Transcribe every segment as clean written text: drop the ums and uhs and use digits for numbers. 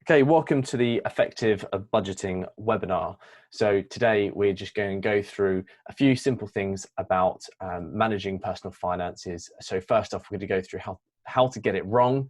Okay, welcome to the Effective Budgeting webinar. So today we're just going to go through a few simple things about managing personal finances. So first off, we're going to go through how to get it wrong,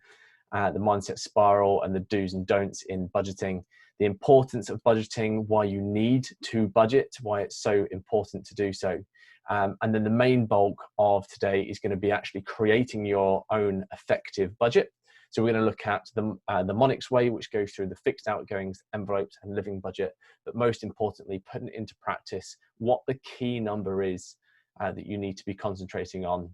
the mindset spiral and the do's and don'ts in budgeting, the importance of budgeting, why you need to budget, why it's so important to do so. And then the main bulk of today is going to be actually creating your own effective budget. So we're going to look at the Monix way, which goes through the fixed outgoings, envelopes, and living budget. But most importantly, putting into practice what the key number is that you need to be concentrating on,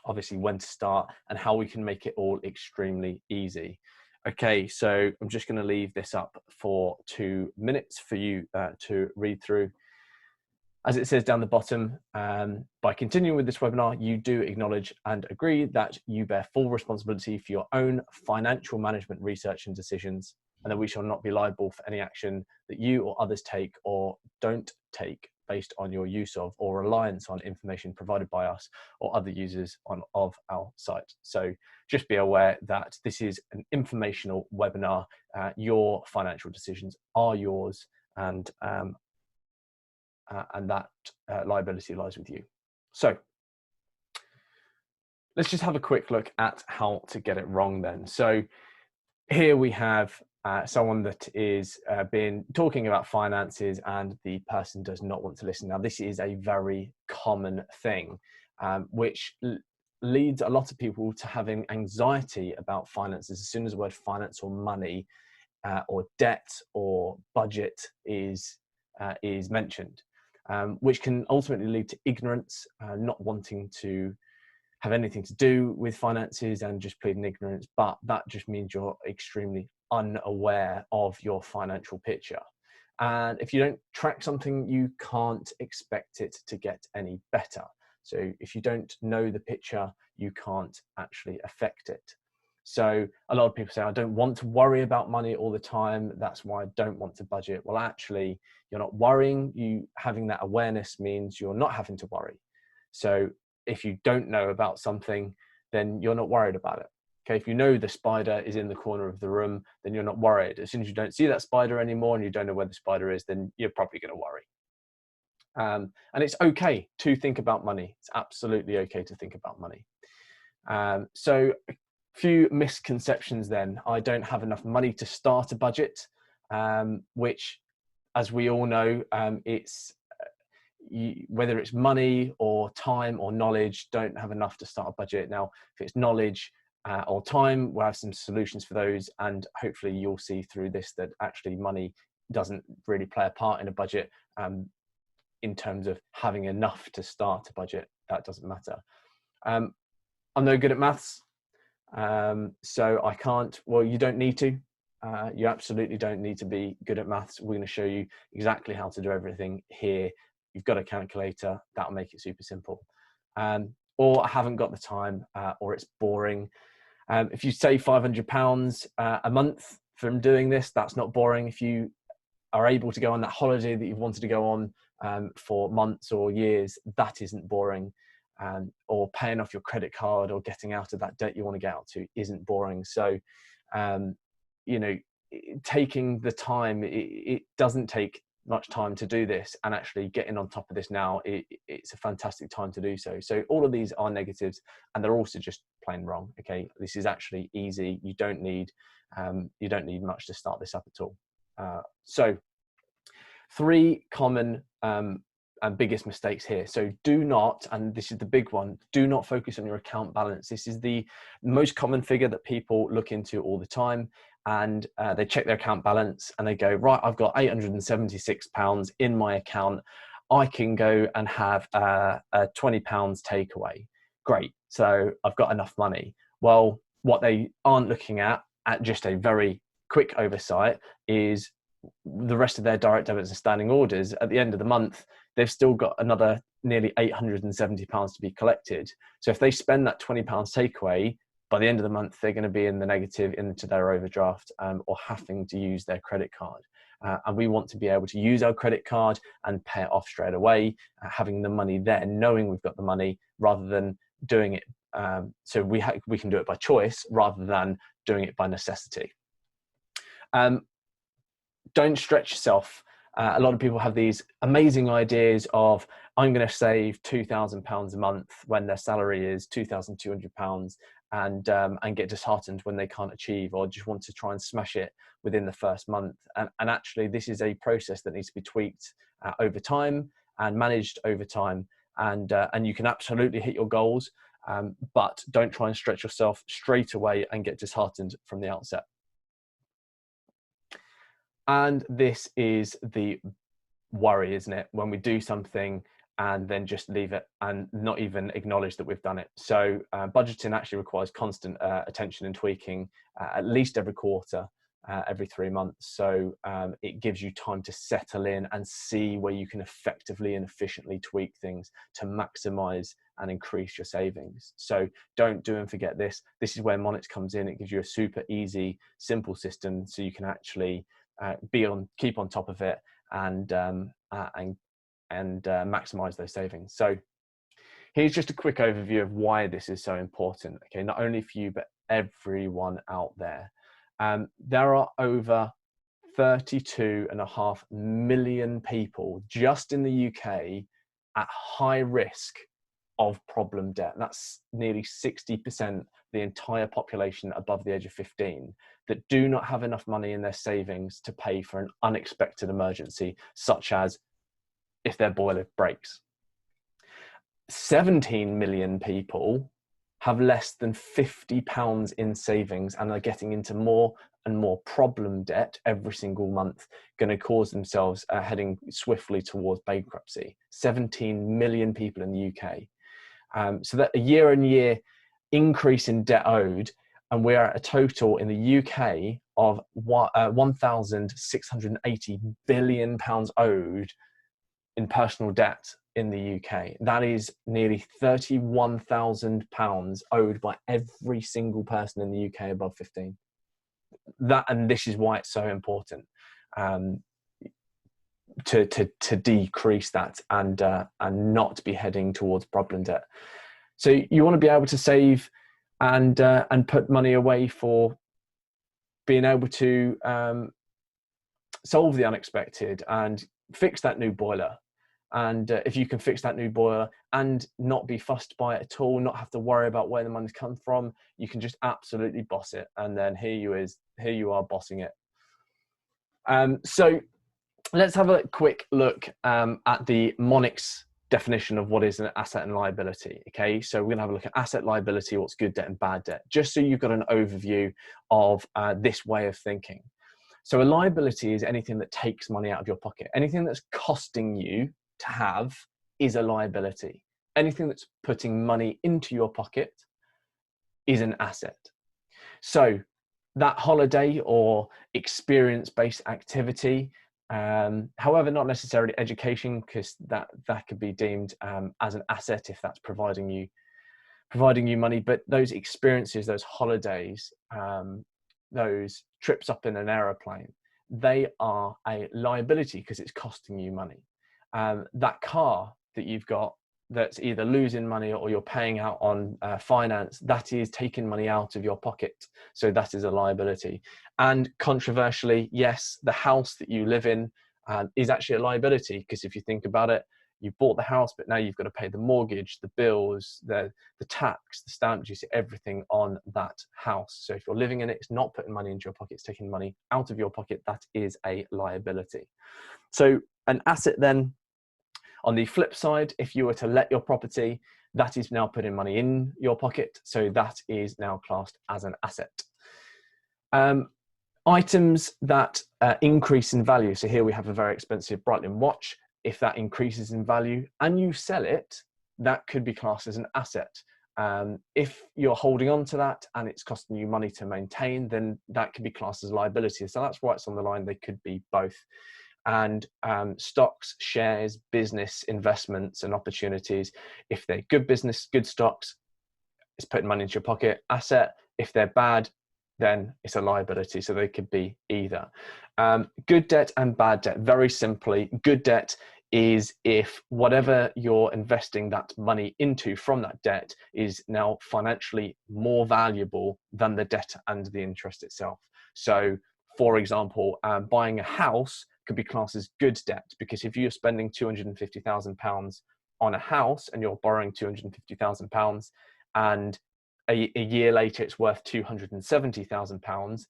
obviously when to start, and how we can make it all extremely easy. Okay, so I'm just going to leave this up for 2 minutes for you to read through. As it says down the bottom, by continuing with this webinar, you do acknowledge and agree that you bear full responsibility for your own financial management research and decisions, and that we shall not be liable for any action that you or others take or don't take based on your use of or reliance on information provided by us or other users of our site. So just be aware that this is an informational webinar. Your financial decisions are yours, and that liability lies with you. So let's just have a quick look at how to get it wrong then. So here we have someone that is been talking about finances and the person does not want to listen. Now, this is a very common thing, which leads a lot of people to having anxiety about finances. As soon as the word finance or money or debt or budget is mentioned. Which can ultimately lead to ignorance, not wanting to have anything to do with finances and just pleading ignorance, but that just means you're extremely unaware of your financial picture. And if you don't track something, you can't expect it to get any better. So if you don't know the picture, you can't actually affect it. So a lot of people say, I don't want to worry about money all the time. That's why I don't want to budget. Well, actually, you're not worrying. You having that awareness means you're not having to worry. So if you don't know about something, then you're not worried about it. Okay, if you know the spider is in the corner of the room, then you're not worried. As soon as you don't see that spider anymore and you don't know where the spider is, then you're probably going to worry. And it's okay to think about money. It's absolutely okay to think about money. So few misconceptions then. I don't have enough money to start a budget, which, as we all know, whether it's money or time or knowledge, don't have enough to start a budget. Now, if it's knowledge or time, we'll have some solutions for those, and hopefully you'll see through this that actually money doesn't really play a part in a budget in terms of having enough to start a budget. That doesn't matter. I'm no good at maths. So I can't, well, you don't need to, you absolutely don't need to be good at maths. We're going to show you exactly how to do everything here. You've got a calculator, that'll make it super simple. Or I haven't got the time, or it's boring. If you save £500 a month from doing this, that's not boring. If you are able to go on that holiday that you've wanted to go on for months or years, that isn't boring. Or paying off your credit card or getting out of that debt you want to get out to isn't boring. So, you know, taking the time, it doesn't take much time to do this, and actually getting on top of this now, it's a fantastic time to do so. So all of these are negatives, and they're also just plain wrong. Okay, this is actually easy. You don't need much to start this up at all. So 3 common and biggest mistakes here. So do not, and this is the big one, do not focus on your account balance. This is the most common figure that people look into all the time, and they check their account balance and they go, right, I've got £876 in my account. I can go and have a £20 takeaway. Great, so I've got enough money. Well, what they aren't looking at just a very quick oversight, is the rest of their direct debits and standing orders. At the end of the month, they've still got another nearly £870 to be collected. So if they spend that £20 takeaway, by the end of the month, they're going to be in the negative into their overdraft, or having to use their credit card. And we want to be able to use our credit card and pay it off straight away, having the money there, knowing we've got the money, rather than doing it. So we can do it by choice rather than doing it by necessity. Don't stretch yourself. A lot of people have these amazing ideas of, I'm going to save £2,000 a month when their salary is £2,200, and get disheartened when they can't achieve, or just want to try and smash it within the first month. And actually, this is a process that needs to be tweaked over time and managed over time. And you can absolutely hit your goals, but don't try and stretch yourself straight away and get disheartened from the outset. And this is the worry, isn't it? When we do something and then just leave it and not even acknowledge that we've done it. So budgeting actually requires constant attention and tweaking at least every quarter, every 3 months. So it gives you time to settle in and see where you can effectively and efficiently tweak things to maximize and increase your savings. So don't do and forget this. This is where Monix comes in. It gives you a super easy, simple system so you can actually keep on top of it and maximize those savings. So here's just a quick overview of why this is so important. Okay, not only for you but everyone out there. There are over 32.5 million people just in the UK at high risk of problem debt. That's nearly 60% the entire population above the age of 15 that do not have enough money in their savings to pay for an unexpected emergency, such as if their boiler breaks. 17 million people have less than £50 in savings and are getting into more and more problem debt every single month, going to cause themselves heading swiftly towards bankruptcy. 17 million people in the UK. So that a year-on-year increase in debt owed, and we're at a total in the UK of £1,680 billion owed in personal debt in the UK. That is nearly £31,000 owed by every single person in the UK above 15. And this is why it's so important to decrease that and not be heading towards problem debt. So you want to be able to save and put money away for being able to solve the unexpected and fix that new boiler. And if you can fix that new boiler and not be fussed by it at all, not have to worry about where the money's come from, you can just absolutely boss it. And then here you are bossing it. So let's have a quick look at the Monix definition of what is an asset and liability. Okay, so we're gonna have a look at asset, liability, what's good debt and bad debt, just so you've got an overview of this way of thinking. So a liability is anything that takes money out of your pocket. Anything that's costing you to have is a liability. Anything that's putting money into your pocket is an asset. So that holiday or experience-based activity, however, not necessarily education, because that could be deemed as an asset if that's providing you money. But those experiences, those holidays, those trips up in an aeroplane, they are a liability because it's costing you money. That car that you've got that's either losing money or you're paying out on finance, that is taking money out of your pocket. So that is a liability. And controversially, yes, the house that you live in is actually a liability, because if you think about it, you bought the house, but now you've got to pay the mortgage, the bills, the tax, the stamp duty, everything on that house. So if you're living in it, it's not putting money into your pocket, it's taking money out of your pocket. That is a liability. So an asset then, on the flip side, if you were to let your property, that is now putting money in your pocket. So that is now classed as an asset. Items that increase in value. So here we have a very expensive Breitling watch. If that increases in value and you sell it, that could be classed as an asset. If you're holding on to that and it's costing you money to maintain, then that could be classed as a liability. So that's why it's on the line. They could be both. And stocks, shares, business investments and opportunities, if they're good business, good stocks, it's putting money into your pocket, asset. If they're bad, then it's a liability. So they could be either. Good debt and bad debt. Very simply, good debt is if whatever you're investing that money into from that debt is now financially more valuable than the debt and the interest itself. So for example, buying a house could be classed as good debt, because if you're spending £250,000 on a house and you're borrowing £250,000 and a year later it's worth £270,000,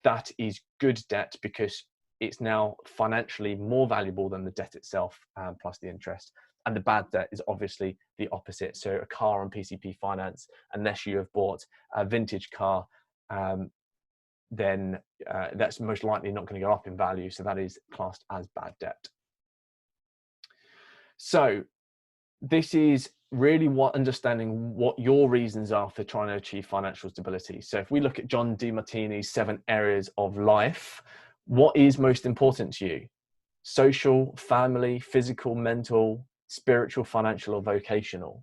that is good debt because it's now financially more valuable than the debt itself, plus the interest. And the bad debt is obviously the opposite. So a car on PCP finance, unless you have bought a vintage car, then that's most likely not going to go up in value. So that is classed as bad debt. So this is really understanding what your reasons are for trying to achieve financial stability. So if we look at John DeMartini's 7 areas of life, what is most important to you? Social, family, physical, mental, spiritual, financial, or vocational?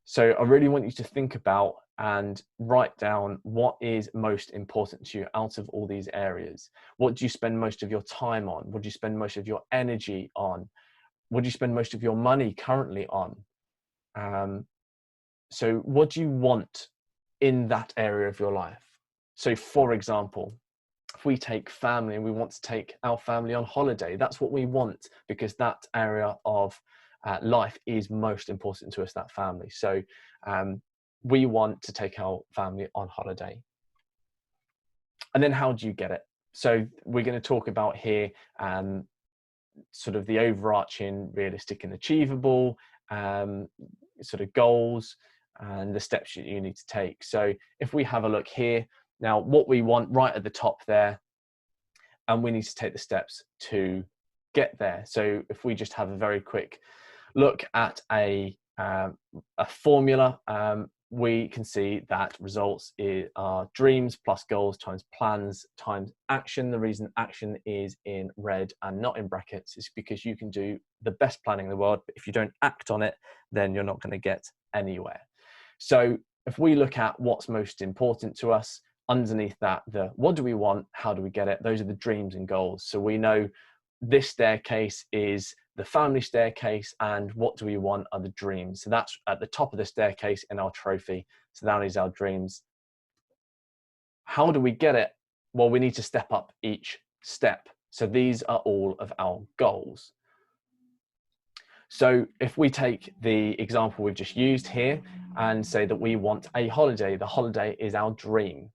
So I really want you to think about and write down what is most important to you out of all these areas. What do you spend most of your time on? What do you spend most of your energy on? What do you spend most of your money currently on? So what do you want in that area of your life? So for example, if we take family and we want to take our family on holiday, that's what we want, because that area of life is most important to us, that family. So we want to take our family on holiday. And then how do you get it? So we're going to talk about here sort of the overarching realistic and achievable sort of goals and the steps that you need to take. So if we have a look here, now what we want right at the top there, and we need to take the steps to get there. So if we just have a very quick look at a formula, we can see that results are dreams plus goals times plans times action. The reason action is in red and not in brackets is because you can do the best planning in the world, but if you don't act on it, then you're not going to get anywhere. So if we look at what's most important to us, underneath that, the what do we want, how do we get it, those are the dreams and goals. So we know this staircase is the family staircase, and what do we want are the dreams. So that's at the top of the staircase in our trophy. So that is our dreams. How do we get it? Well, we need to step up each step. So these are all of our goals. So if we take the example we've just used here and say that we want a holiday, the holiday is our dream.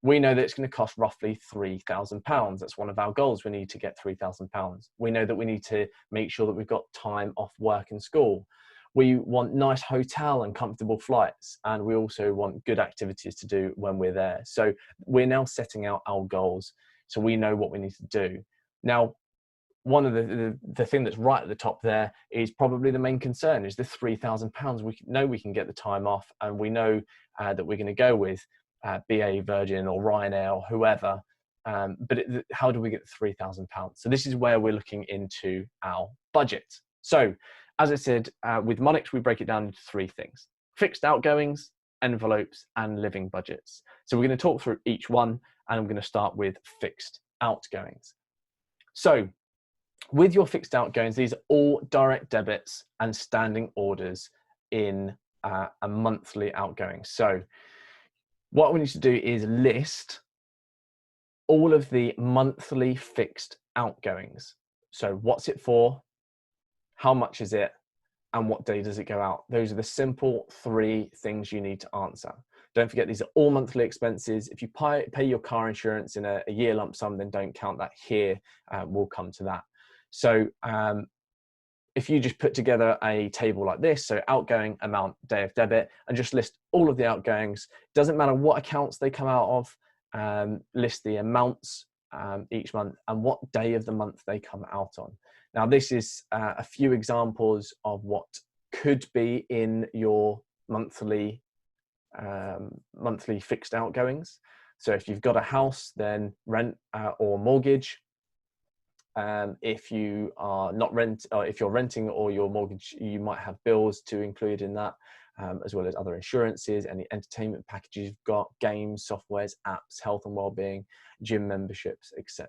We know that it's going to cost roughly £3,000. That's one of our goals. We need to get £3,000. We know that we need to make sure that we've got time off work and school. We want nice hotel and comfortable flights. And we also want good activities to do when we're there. So we're now setting out our goals. So we know what we need to do. Now, one of the thing that's right at the top there is probably the main concern is the £3,000. We know we can get the time off, and we know that we're going to go with BA, Virgin or Ryanair or whoever, but how do we get the £3,000? So this is where we're looking into our budget. So as I said, with Monix, we break it down into 3 things: fixed outgoings, envelopes, and living budgets. So we're going to talk through each one, and I'm going to start with fixed outgoings. So with your fixed outgoings, these are all direct debits and standing orders in a monthly outgoing. So what we need to do is list all of the monthly fixed outgoings. So what's it for? How much is it? And what day does it go out? Those are the simple 3 things you need to answer. Don't forget, these are all monthly expenses. If you pay your car insurance in a year lump sum, then don't count that here. We'll come to that. So if you just put together a table like this, so outgoing, amount, day of debit, and just list all of the outgoings, doesn't matter what accounts they come out of, list the amounts each month and what day of the month they come out on. Now, this is a few examples of what could be in your monthly fixed outgoings. So if you've got a house, then rent or mortgage. If you are not if you're renting or your mortgage, you might have bills to include in that, as well as other insurances, any entertainment packages you've got, games, softwares, apps, health and well-being, gym memberships, etc.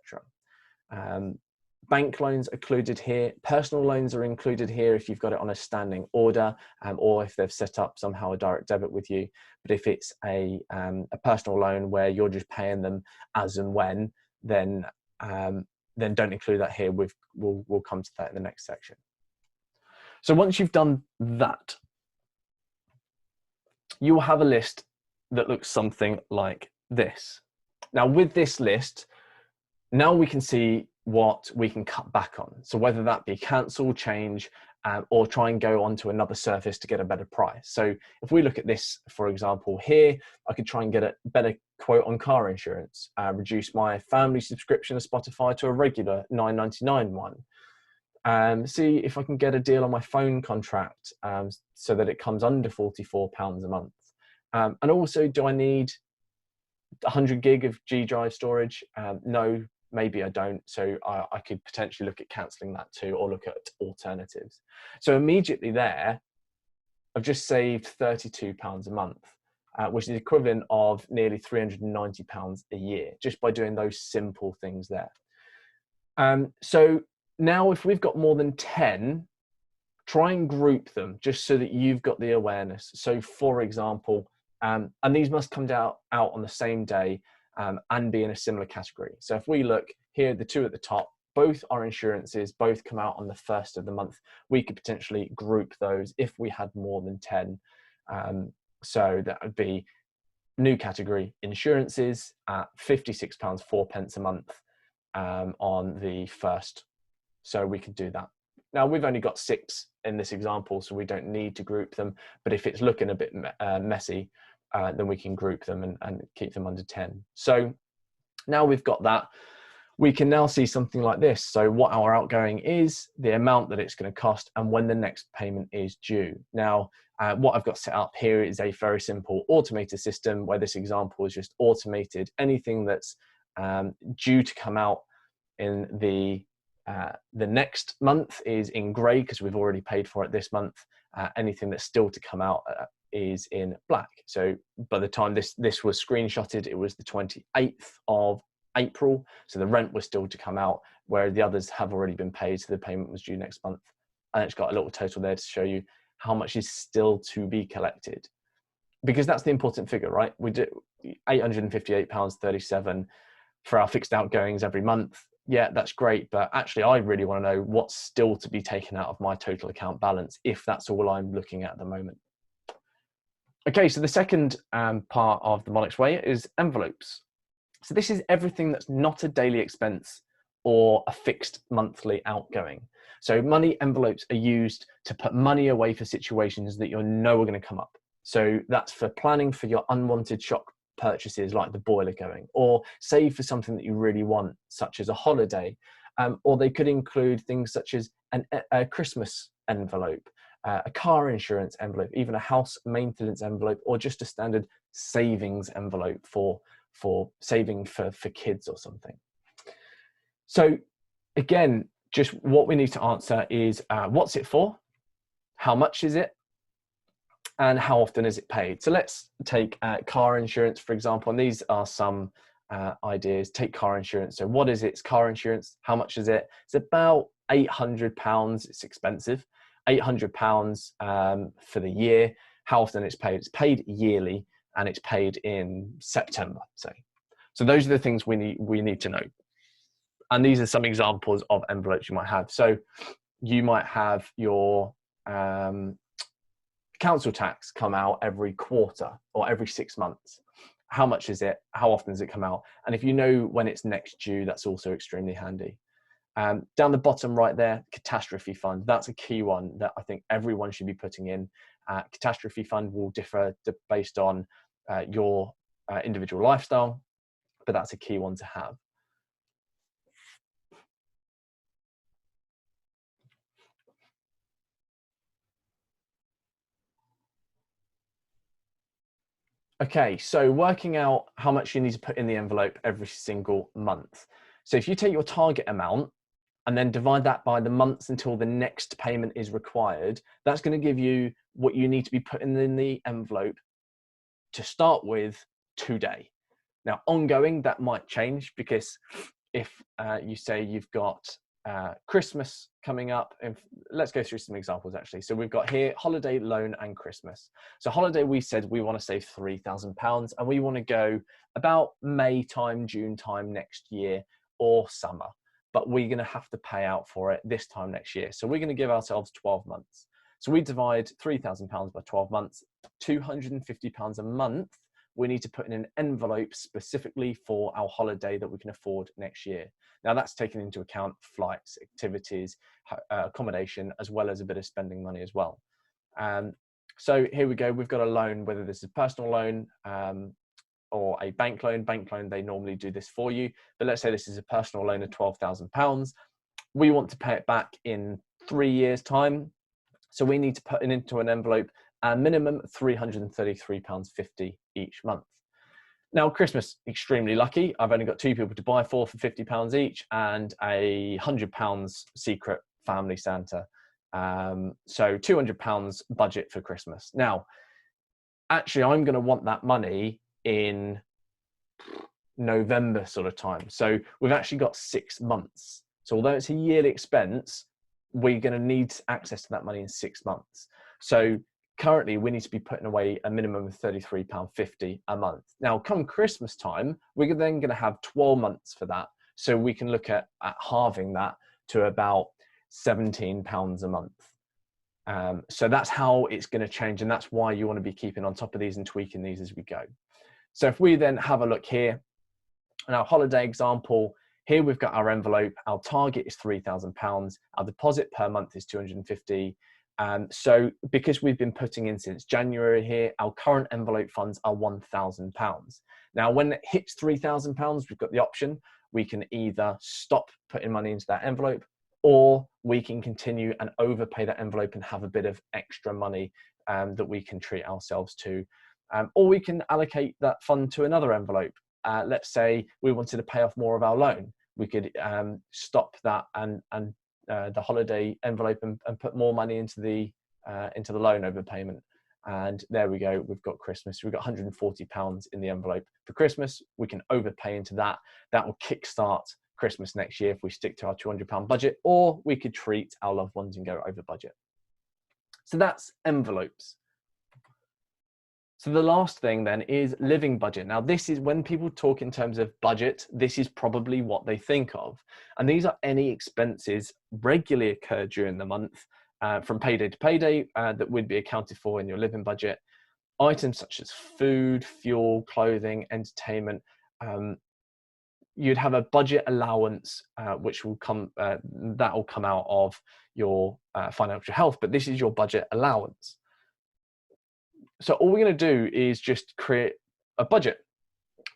Bank loans are included here. Personal loans are included here if you've got it on a standing order, or if they've set up somehow a direct debit with you. But if it's a personal loan where you're just paying them as and when, then don't include that here. We'll come to that in the next section. So once you've done that, you will have a list that looks something like this. Now with this list, now we can see what we can cut back on. So whether that be cancel, change, or try and go onto another service to get a better price. So if we look at this, for example, here, I could try and get a better quote on car insurance, reduce my family subscription to Spotify to a regular $9.99 one. See if I can get a deal on my phone contract so that it comes under £44 a month. And also, do I need 100 gig of G drive storage? No, maybe I don't. So I could potentially look at cancelling that too, or look at alternatives. So immediately there, I've just saved £32 a month, which is the equivalent of nearly £390 a year, just by doing those simple things there. So now if we've got more than 10, try and group them just so that you've got the awareness. So for example, and these must come out on the same day and be in a similar category. So if we look here, the two at the top, both are insurances, both come out on the 1st of the month. We could potentially group those if we had more than 10. So that would be new category, insurances at £56, 4 pence a month on the 1st. So we could do that. Now we've only got 6 in this example, so we don't need to group them. But if it's looking a bit messy, then we can group them and keep them under 10. So now we've got that, we can now see something like this. So what our outgoing is, the amount that it's going to cost, and when the next payment is due. Now, what I've got set up here is a very simple automated system where this example is just automated. Anything that's due to come out in the next month is in grey because we've already paid for it this month. Anything that's still to come out is in black. So by the time this was screenshotted, it was the 28th of April. So the rent was still to come out, where the others have already been paid. So the payment was due next month. And it's got a little total there to show you how much is still to be collected. Because that's the important figure, right? We do £858.37 for our fixed outgoings every month. Yeah, that's great. But actually, I really want to know what's still to be taken out of my total account balance, if that's all I'm looking at the moment. Okay, so the second part of the Monix way is envelopes. So this is everything that's not a daily expense or a fixed monthly outgoing. So money envelopes are used to put money away for situations that you know are going to come up. So that's for planning for your unwanted shock purchases like the boiler going, or save for something that you really want, such as a holiday. Or they could include things such as a Christmas envelope, a car insurance envelope, even a house maintenance envelope, or just a standard savings envelope for saving for kids or something. So again, just what we need to answer is what's it for, how much is it, and how often is it paid. So let's take car insurance, for example, and these are some ideas. Take car insurance. So what is its car insurance? How much is it? It's about £800. It's expensive. £800 for the year. How often it's paid? It's paid yearly, and it's paid in September, say. So those are the things we need to know. And these are some examples of envelopes you might have. So you might have your council tax come out every quarter or every 6 months. How much is it? How often does it come out? And if you know when it's next due, that's also extremely handy. Down the bottom right there, catastrophe fund. That's a key one that I think everyone should be putting in. Catastrophe fund will differ based on your individual lifestyle, but that's a key one to have. Okay, so working out how much you need to put in the envelope every single month. So if you take your target amount and then divide that by the months until the next payment is required, that's going to give you what you need to be putting in the envelope to start with today. Now, ongoing, that might change, because if you say you've got Christmas coming up. And let's go through some examples actually. So we've got here holiday, loan and Christmas. So holiday, we said we want to save £3,000 and we want to go about May time, June time next year or summer, but we're going to have to pay out for it this time next year. So we're going to give ourselves 12 months. So we divide £3,000 by 12 months, £250 a month we need to put in an envelope specifically for our holiday that we can afford next year. Now that's taken into account flights, activities, accommodation, as well as a bit of spending money as well. So here we go, we've got a loan, whether this is a personal loan or a bank loan. Bank loan, they normally do this for you, but let's say this is a personal loan of £12,000. We want to pay it back in 3 years' time. So we need to put it into an envelope a minimum £333.50 each month. Now, Christmas, extremely lucky. I've only got 2 people to buy for £50 each and a £100 secret family Santa. So £200 budget for Christmas. Now, actually, I'm going to want that money in November sort of time. So we've actually got 6 months. So although it's a yearly expense, we're going to need access to that money in 6 months. So currently we need to be putting away a minimum of £33.50 a month. Now come Christmas time, we're then going to have 12 months for that. So we can look at halving that to about £17 a month. So that's how it's going to change. And that's why you want to be keeping on top of these and tweaking these as we go. So if we then have a look here, in our holiday example, here we've got our envelope. Our target is £3,000. Our deposit per month is £250. So because we've been putting in since January here, our current envelope funds are £1,000. Now, when it hits £3,000, we've got the option. We can either stop putting money into that envelope, or we can continue and overpay that envelope and have a bit of extra money that we can treat ourselves to. Or we can allocate that fund to another envelope. Let's say we wanted to pay off more of our loan. We could stop that and the holiday envelope and put more money into the loan overpayment. And there we go, we've got Christmas. We've got £140 in the envelope for Christmas. We can overpay into that. That will kickstart Christmas next year if we stick to our £200 budget, or we could treat our loved ones and go over budget. So that's envelopes. So the last thing then is living budget. Now this is when people talk in terms of budget, this is probably what they think of. And these are any expenses regularly occur during the month from payday to payday that would be accounted for in your living budget. Items such as food, fuel, clothing, entertainment. You'd have a budget allowance which will come, that will come out of your financial health, but this is your budget allowance. So all we're going to do is just create a budget,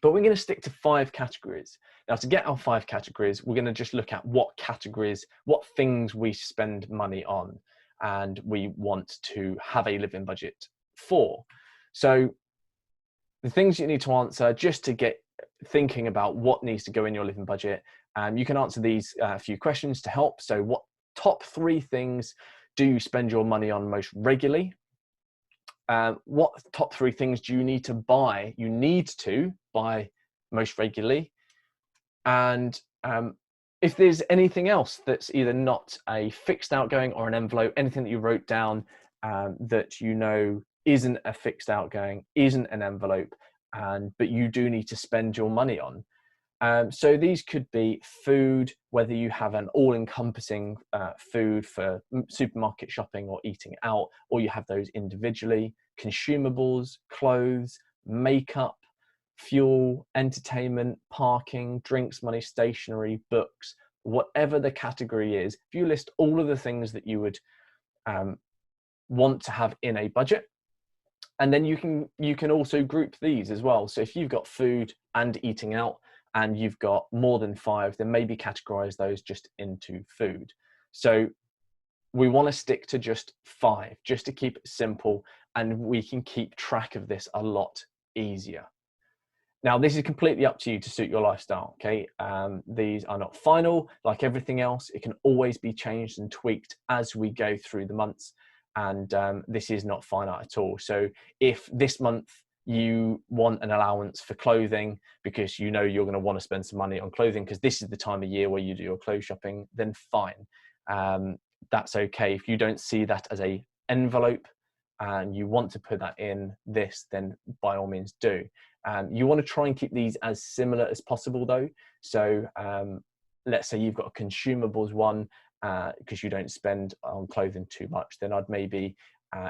but we're going to stick to 5 categories. Now to get our 5 categories, we're going to just look at what categories, what things we spend money on and we want to have a living budget for. So the things you need to answer just to get thinking about what needs to go in your living budget, you can answer these few questions to help. So what top 3 things do you spend your money on most regularly? What top 3 things do you need to buy? You need to buy most regularly. And if there's anything else that's either not a fixed outgoing or an envelope, anything that you wrote down that you know isn't a fixed outgoing, isn't an envelope, but you do need to spend your money on. So these could be food, whether you have an all-encompassing food for supermarket shopping or eating out, or you have those individually, consumables, clothes, makeup, fuel, entertainment, parking, drinks, money, stationery, books, whatever the category is. If you list all of the things that you would want to have in a budget, and then you can also group these as well. So if you've got food and eating out, and you've got more than 5, then maybe categorize those just into food. So we want to stick to just 5, just to keep it simple, and we can keep track of this a lot easier. Now, this is completely up to you to suit your lifestyle, okay? These are not final. Like everything else, it can always be changed and tweaked as we go through the months, and this is not finite at all. So if this month you want an allowance for clothing because you know you're going to want to spend some money on clothing because this is the time of year where you do your clothes shopping, then fine. That's okay. If you don't see that as a envelope and you want to put that in this, then by all means do. You want to try and keep these as similar as possible though. So let's say you've got a consumables one because you don't spend on clothing too much, then I'd maybe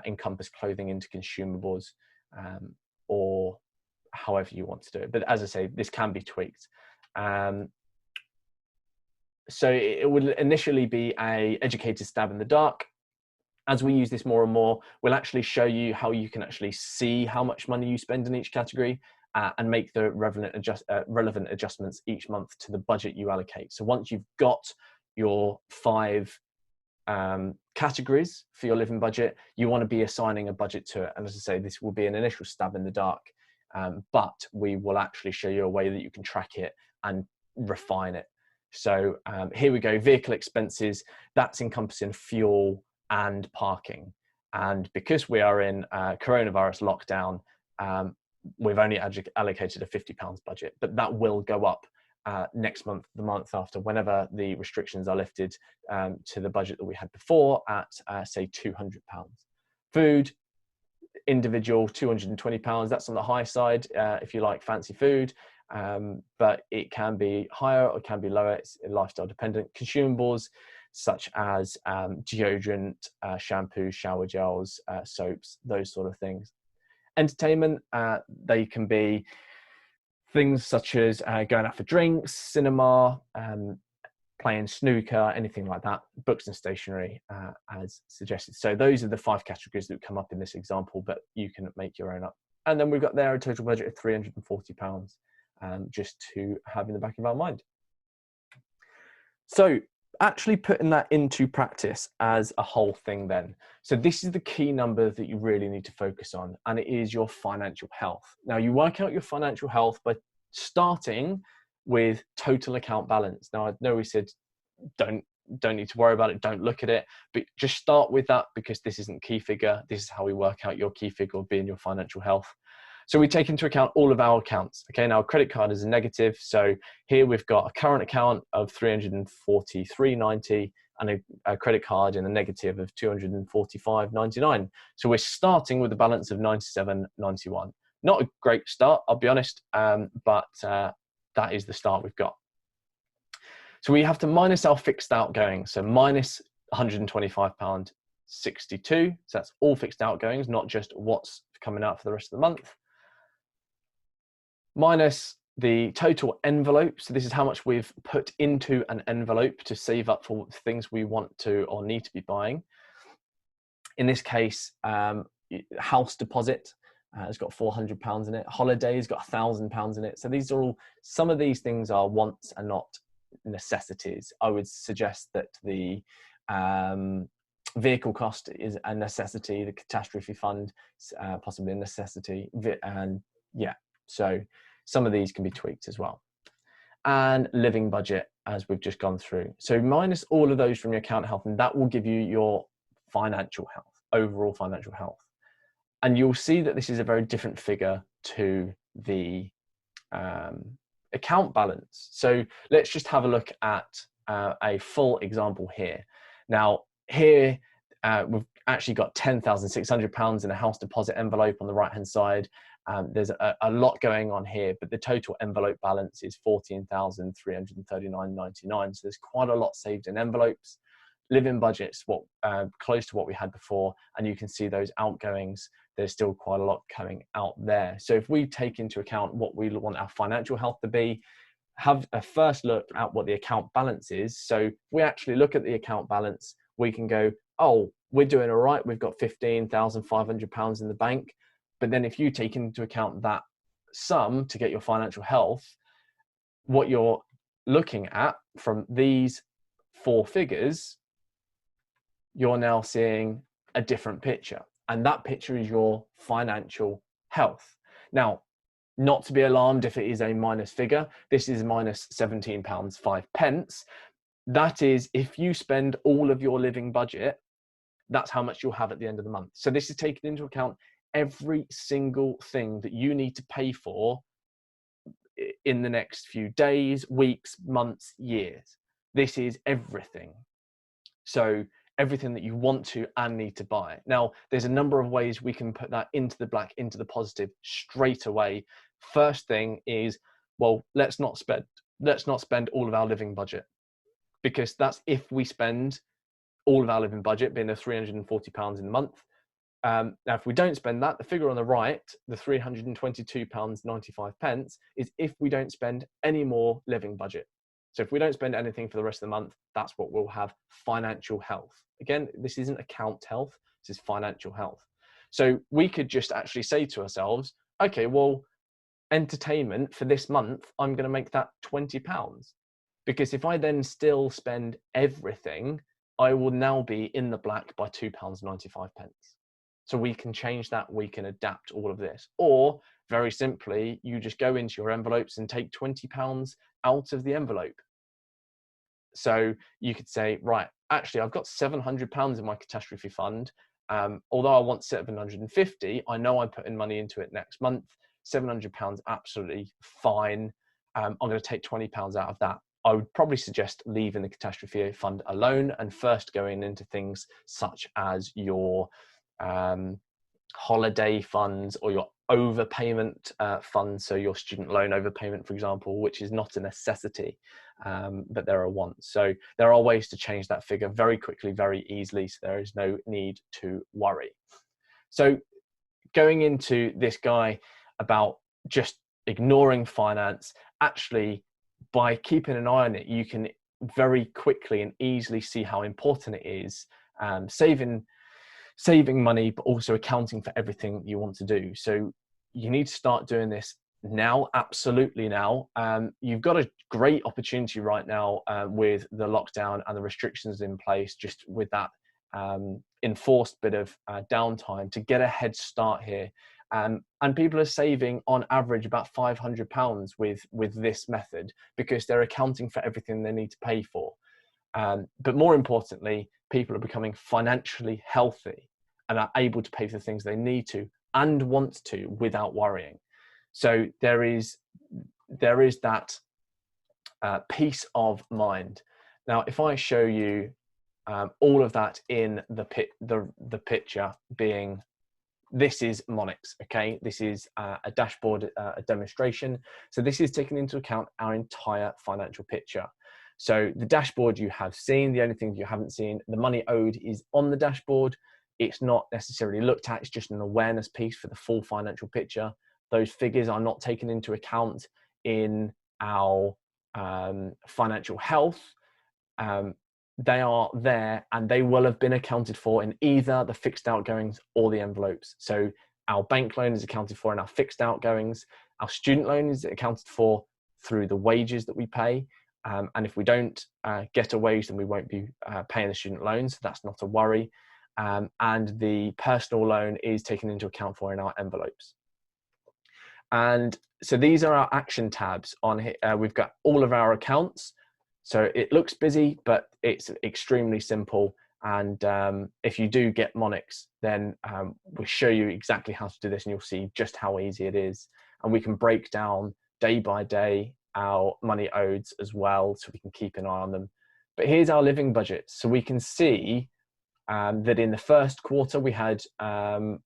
encompass clothing into consumables, or however you want to do it. But as I say, this can be tweaked. So it would initially be a educated stab in the dark. As we use this more and more, we'll actually show you how you can actually see how much money you spend in each category and make the relevant adjustments each month to the budget you allocate. So once you've got your 5 categories for your living budget, you want to be assigning a budget to it. And as I say, this will be an initial stab in the dark, but we will actually show you a way that you can track it and refine it. So here we go, vehicle expenses, that's encompassing fuel and parking. And because we are in coronavirus lockdown, we've only allocated a £50 budget, but that will go up next month, the month after, whenever the restrictions are lifted, to the budget that we had before at say £200. Food, individual, £220. That's on the high side if you like fancy food, but it can be higher or it can be lower. It's lifestyle dependent. Consumables such as deodorant, shampoo, shower gels, soaps, those sort of things. Entertainment, they can be things such as going out for drinks, cinema, playing snooker, anything like that, books and stationery as suggested. So those are the 5 categories that come up in this example, but you can make your own up. And then we've got there a total budget of £340 just to have in the back of our mind. So actually putting that into practice as a whole thing then. So this is the key number that you really need to focus on, and it is your financial health. Now you work out your financial health by starting with total account balance. Now I know we said don't need to worry about it, don't look at it, but just start with that because this isn't key figure. This is how we work out your key figure being your financial health. So we take into account all of our accounts. Okay, now a credit card is a negative. So here we've got a current account of $343.90 and a credit card in a negative of $245.99. So we're starting with a balance of $97.91. Not a great start, I'll be honest, but that is the start we've got. So we have to minus our fixed outgoings. So minus £125.62. So that's all fixed outgoings, not just what's coming out for the rest of the month. Minus the total envelope. So this is how much we've put into an envelope to save up for things we want to or need to be buying. In this case, house deposit has got £400 in it. Holidays got £1,000 in it. So these are all, some of these things are wants and not necessities. I would suggest that the vehicle cost is a necessity, the catastrophe fund possibly a necessity, and yeah, so some of these can be tweaked as well. And living budget, as we've just gone through. So minus all of those from your account health, and that will give you your financial health, overall financial health. And you'll see that this is a very different figure to the account balance. So let's just have a look at a full example here. Now here we've actually got £10,600 in a house deposit envelope on the right hand side. There's a lot going on here, but the total envelope balance is £14,339.99. So there's quite a lot saved in envelopes. Living budget's close to what we had before, and you can see those outgoings. There's still quite a lot coming out there. So if we take into account what we want our financial health to be, have a first look at what the account balance is. So if we actually look at the account balance, we can go, oh, we're doing all right. We've got £15,500 in the bank. But then if you take into account that sum to get your financial health, what you're looking at from these 4 figures, you're now seeing a different picture. And that picture is your financial health. Now, not to be alarmed if it is a minus figure, this is minus £17.05. That is, if you spend all of your living budget, that's how much you'll have at the end of the month. So this is taking into account every single thing that you need to pay for in the next few days, weeks, months, years. This is everything. So everything that you want to and need to buy. Now, there's a number of ways we can put that into the black, into the positive straight away. First thing is, well, let's not spend all of our living budget, because that's if we spend all of our living budget, being the £340 in the month. Now, if we don't spend that, the figure on the right, the £322.95, is if we don't spend any more living budget. So if we don't spend anything for the rest of the month, that's what we'll have: financial health. Again, this isn't account health, this is financial health. So we could just actually say to ourselves, okay, well, entertainment for this month, I'm going to make that £20. Because if I then still spend everything, I will now be in the black by £2.95. So we can change that, we can adapt all of this. Or very simply, you just go into your envelopes and take £20 out of the envelope. So you could say, right, actually, I've got £700 in my catastrophe fund. Although I want 750, I know I'm putting money into it next month. £700, absolutely fine. I'm going to take £20 out of that. I would probably suggest leaving the catastrophe fund alone and first going into things such as your holiday funds or your overpayment funds. So your student loan overpayment, for example, which is not a necessity, but there are wants. So there are ways to change that figure very quickly, very easily. So there is no need to worry. So going into this guy about just ignoring finance, actually, by keeping an eye on it, you can very quickly and easily see how important it is, saving money, but also accounting for everything you want to do. So you need to start doing this now, absolutely now. You've got a great opportunity right now with the lockdown and the restrictions in place, just with that enforced bit of downtime, to get a head start here. And people are saving on average about £500 with this method, because they're accounting for everything they need to pay for. But more importantly, people are becoming financially healthy and are able to pay for the things they need to and want to without worrying. So there is that peace of mind. Now, if I show you all of that in the picture being, this is Monix, okay? This is a dashboard, a demonstration. So this is taking into account our entire financial picture. So the dashboard you have seen, the only thing you haven't seen, the money owed is on the dashboard. It's not necessarily looked at, it's just an awareness piece for the full financial picture. Those figures are not taken into account in our financial health. They are there and they will have been accounted for in either the fixed outgoings or the envelopes. So our bank loan is accounted for in our fixed outgoings. Our student loan is accounted for through the wages that we pay. And if we don't get a wage, then we won't be paying the student loans. So that's not a worry. And the personal loan is taken into account for in our envelopes. And so these are our action tabs on here. We've got all of our accounts. So it looks busy, but it's extremely simple. And if you do get Monix, then we'll show you exactly how to do this, and you'll see just how easy it is. And we can break down day by day our money owed as well, so we can keep an eye on them. But here's our living budget. So we can see that in the first quarter we had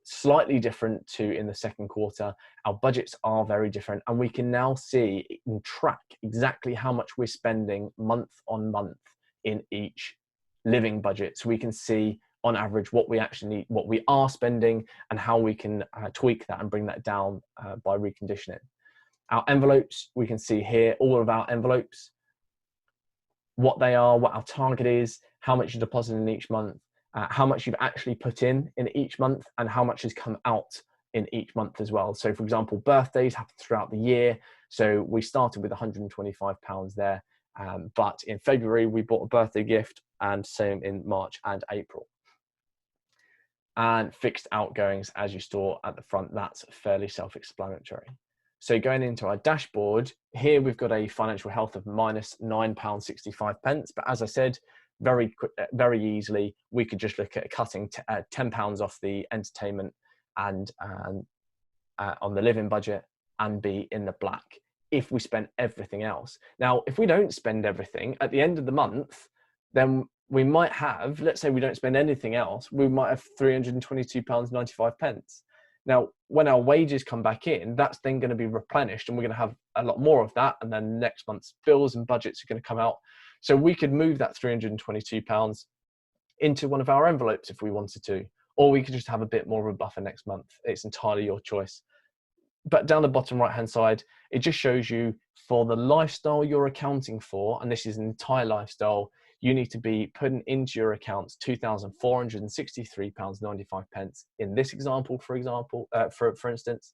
slightly different to in the second quarter. Our budgets are very different, and we can now see and track exactly how much we're spending month on month in each living budget. So we can see on average what we actually need, what we are spending, and how we can tweak that and bring that down by reconditioning. Our envelopes, we can see here all of our envelopes, what they are, what our target is, how much you deposit in each month, how much you've actually put in each month, and how much has come out in each month as well. So for example, birthdays happen throughout the year. So we started with £125 there, but in February we bought a birthday gift, and same in March and April. And fixed outgoings, as you saw at the front, that's fairly self-explanatory. So going into our dashboard, here we've got a financial health of minus £9.65. But as I said, very easily, we could just look at cutting £10 off the entertainment and on the living budget and be in the black if we spend everything else. Now, if we don't spend everything at the end of the month, then we might have, let's say we don't spend anything else, we might have £322.95. Now, when our wages come back in, that's then going to be replenished and we're going to have a lot more of that. And then next month's bills and budgets are going to come out. So we could move that £322 into one of our envelopes if we wanted to, or we could just have a bit more of a buffer next month. It's entirely your choice. But down the bottom right hand side, it just shows you for the lifestyle you're accounting for, and this is an entire lifestyle, you need to be putting into your accounts £2,463.95 in this example, for instance.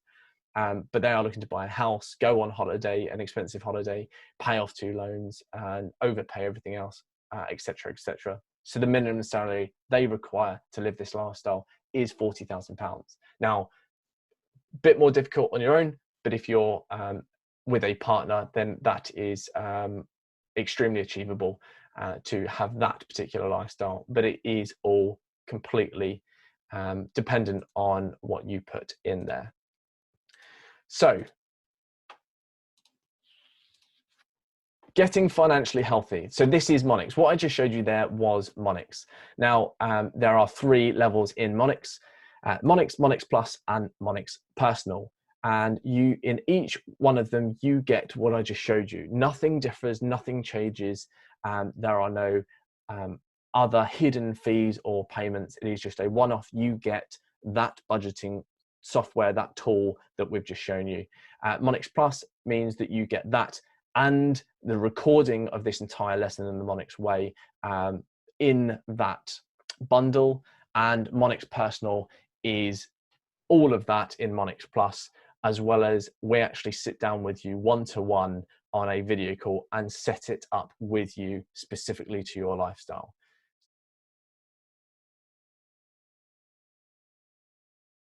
But they are looking to buy a house, go on holiday, an expensive holiday, pay off 2 loans, and overpay everything else, etc., etc. So the minimum salary they require to live this lifestyle is £40,000. Now, a bit more difficult on your own, but if you're with a partner, then that is extremely achievable to have that particular lifestyle. But it is all completely dependent on what you put in there. So, getting financially healthy. So this is Monix. What I just showed you there was Monix. Now, there are 3 levels in Monix. Monix, Monix Plus, and Monix Personal. And in each one of them, you get what I just showed you. Nothing differs, nothing changes. There are no other hidden fees or payments. It is just a one-off. You get that budgeting software, that tool that we've just shown you. Monix Plus means that you get that and the recording of this entire lesson in the Monix way in that bundle. And Monix Personal is all of that in Monix Plus, as well as we actually sit down with you one-to-one on a video call and set it up with you specifically to your lifestyle.